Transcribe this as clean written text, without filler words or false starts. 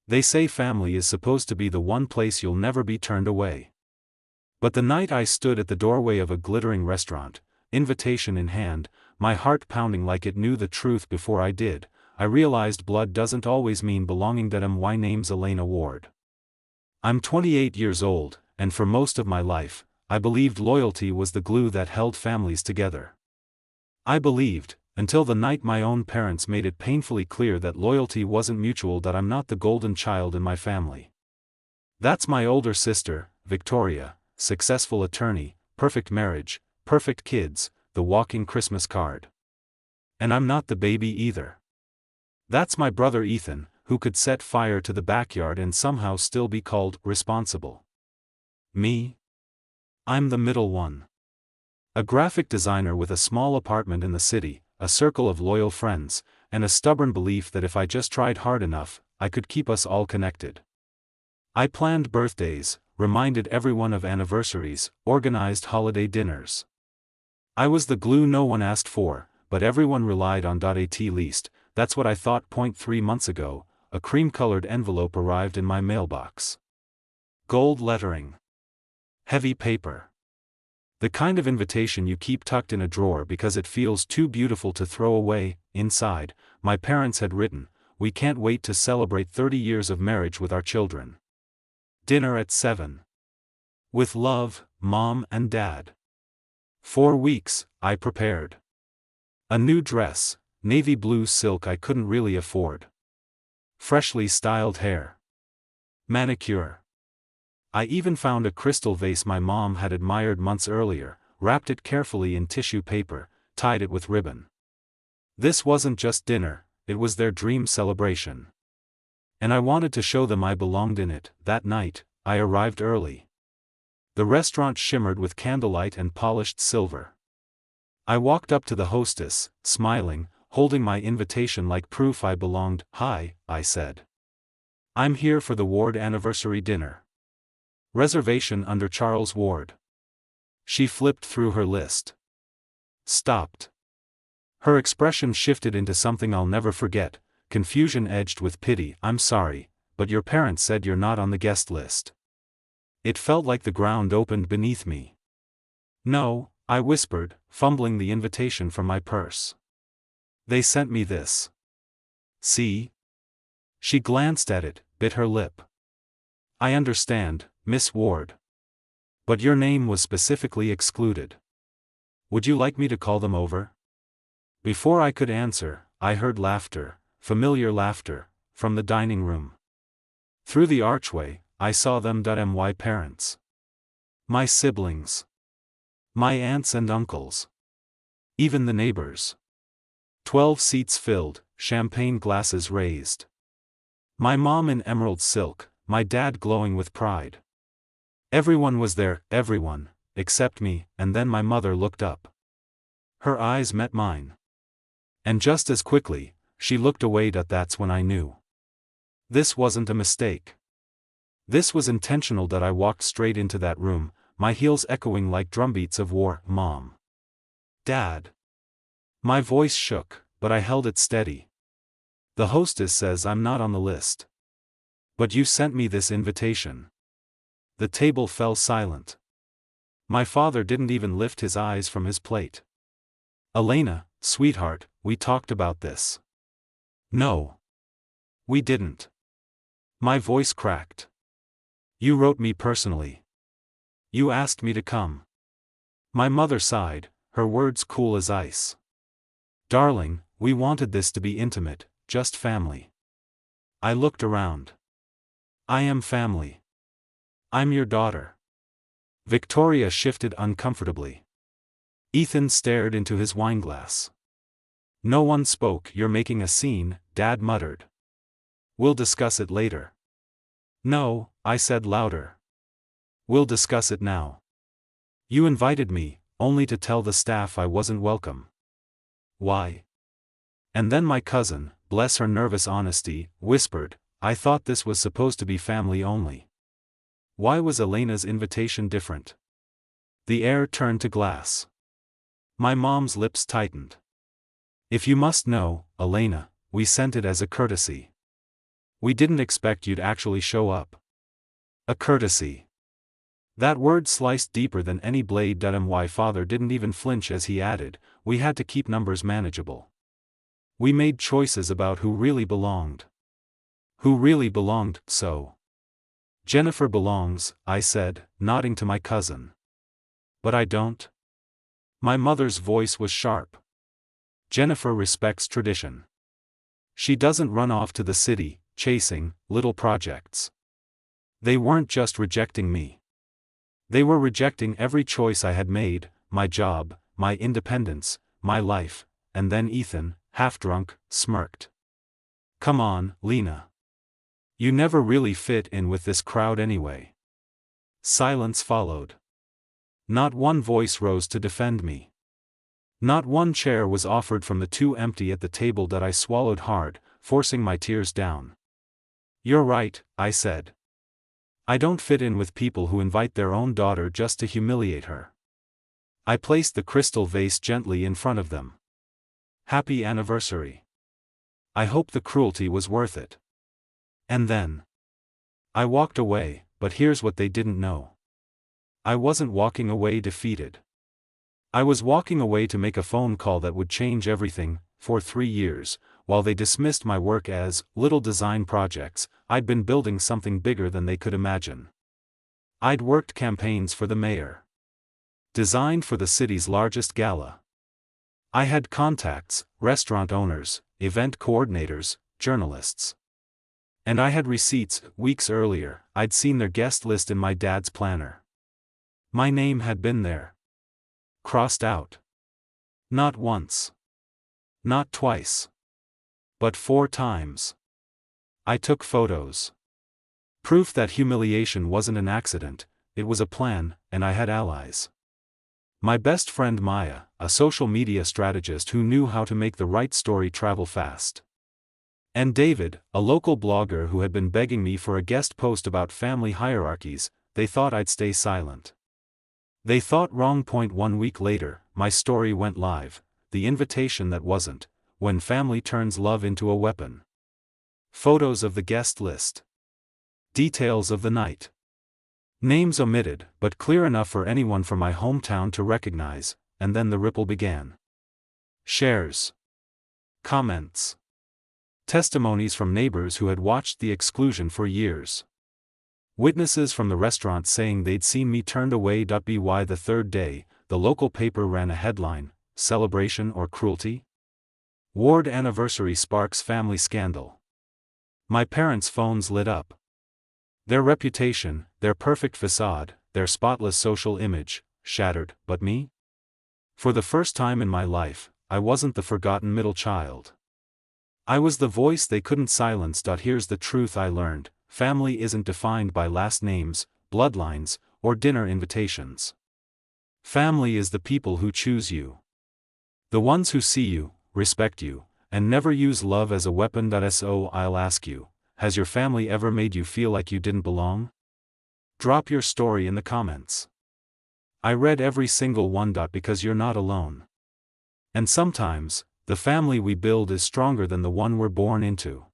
They say family is supposed to be the one place you'll never be turned away. But the night I stood at the doorway of a glittering restaurant, invitation in hand, my heart pounding like it knew the truth before I did, I realized blood doesn't always mean belonging. My name's Elena Ward. I'm 28 years old, and for most of my life, I believed loyalty was the glue that held families together. I believed, until the night my own parents made it painfully clear that loyalty wasn't mutual, that I'm not the golden child in my family. That's my older sister, Victoria, successful attorney, perfect marriage, perfect kids, the walking Christmas card. And I'm not the baby either. That's my brother Ethan, who could set fire to the backyard and somehow still be called responsible. Me? I'm the middle one. A graphic designer with a small apartment in the city, a circle of loyal friends, and a stubborn belief that if I just tried hard enough, I could keep us all connected. I planned birthdays, reminded everyone of anniversaries, organized holiday dinners. I was the glue no one asked for, but everyone relied on. At least, that's what I thought. 3 months ago, a cream-colored envelope arrived in my mailbox. Gold lettering. Heavy paper. The kind of invitation you keep tucked in a drawer because it feels too beautiful to throw away. Inside, my parents had written, "We can't wait to celebrate 30 years of marriage with our children. Dinner at 7. With love, Mom and Dad." 4 weeks, I prepared. A new dress, navy blue silk I couldn't really afford. Freshly styled hair. Manicure. I even found a crystal vase my mom had admired months earlier, wrapped it carefully in tissue paper, tied it with ribbon. This wasn't just dinner, it was their dream celebration. And I wanted to show them I belonged in it. That night, I arrived early. The restaurant shimmered with candlelight and polished silver. I walked up to the hostess, smiling, holding my invitation like proof I belonged. "Hi," I said. "I'm here for the Ward anniversary dinner. Reservation under Charles Ward." She flipped through her list. Stopped. Her expression shifted into something I'll never forget, confusion edged with pity. "I'm sorry, but your parents said you're not on the guest list." It felt like the ground opened beneath me. "No," I whispered, fumbling the invitation from my purse. "They sent me this. See?" She glanced at it, bit her lip. "I understand, Miss Ward. But your name was specifically excluded. Would you like me to call them over?" Before I could answer, I heard laughter, familiar laughter, from the dining room. Through the archway, I saw them. My parents. My siblings. My aunts and uncles. Even the neighbors. 12 seats filled, champagne glasses raised. My mom in emerald silk, my dad glowing with pride. Everyone was there, everyone, except me, and then my mother looked up. Her eyes met mine. And just as quickly, she looked away. That's when I knew. This wasn't a mistake. This was intentional. I walked straight into that room, my heels echoing like drumbeats of war. "Mom. Dad." My voice shook, but I held it steady. "The hostess says I'm not on the list. But you sent me this invitation." The table fell silent. My father didn't even lift his eyes from his plate. "Elena, sweetheart, we talked about this." "No. We didn't." My voice cracked. "You wrote me personally. You asked me to come." My mother sighed, her words cool as ice. "Darling, we wanted this to be intimate, just family." I looked around. "I am family. I'm your daughter." Victoria shifted uncomfortably. Ethan stared into his wineglass. No one spoke. "You're making a scene," Dad muttered. "We'll discuss it later." "No," I said louder. "We'll discuss it now. You invited me, only to tell the staff I wasn't welcome." "Why?" And then my cousin, bless her nervous honesty, whispered, "I thought this was supposed to be family only." Why was Elena's invitation different? The air turned to glass. My mom's lips tightened. "If you must know, Elena, we sent it as a courtesy. We didn't expect you'd actually show up. A courtesy. That word sliced deeper than any blade. My father didn't even flinch as he added, we had to keep numbers manageable. We made choices about who really belonged. Who really belonged, so. Jennifer belongs, I said, nodding to my cousin. But I don't. My mother's voice was sharp. Jennifer respects tradition. She doesn't run off to the city, chasing little projects. They weren't just rejecting me. They were rejecting every choice I had made, my job, my independence, my life, and then Ethan, half-drunk, smirked. Come on, Lena. You never really fit in with this crowd anyway. Silence followed. Not one voice rose to defend me. Not one chair was offered from the two empty at the table. I swallowed hard, forcing my tears down. You're right, I said. I don't fit in with people who invite their own daughter just to humiliate her. I placed the crystal vase gently in front of them. Happy anniversary. I hope the cruelty was worth it. And then I walked away, but here's what they didn't know. I wasn't walking away defeated. I was walking away to make a phone call that would change everything. For 3 years, while they dismissed my work as little design projects, I'd been building something bigger than they could imagine. I'd worked campaigns for the mayor. Designed for the city's largest gala. I had contacts, restaurant owners, event coordinators, journalists. And I had receipts. Weeks earlier, I'd seen their guest list in my dad's planner. My name had been there. Crossed out. Not once. Not twice. But 4 times. I took photos. Proof that humiliation wasn't an accident, it was a plan, and I had allies. My best friend Maya, a social media strategist who knew how to make the right story travel fast. And David, a local blogger who had been begging me for a guest post about family hierarchies. They thought I'd stay silent. They thought wrong. 1 week later, my story went live, the invitation that wasn't, when family turns love into a weapon. Photos of the guest list. Details of the night. Names omitted, but clear enough for anyone from my hometown to recognize, and then the ripple began. Shares. Comments. Testimonies from neighbors who had watched the exclusion for years. Witnesses from the restaurant saying they'd seen me turned away. By the 3rd day, the local paper ran a headline, Celebration or Cruelty? Ward anniversary sparks family scandal. My parents' phones lit up. Their reputation, their perfect facade, their spotless social image, shattered. But me? For the first time in my life, I wasn't the forgotten middle child. I was the voice they couldn't silence. Here's the truth I learned. Family isn't defined by last names, bloodlines, or dinner invitations. Family is the people who choose you. The ones who see you, respect you, and never use love as a weapon. So I'll ask you, has your family ever made you feel like you didn't belong? Drop your story in the comments. I read every single one. Because you're not alone. And sometimes, the family we build is stronger than the one we're born into.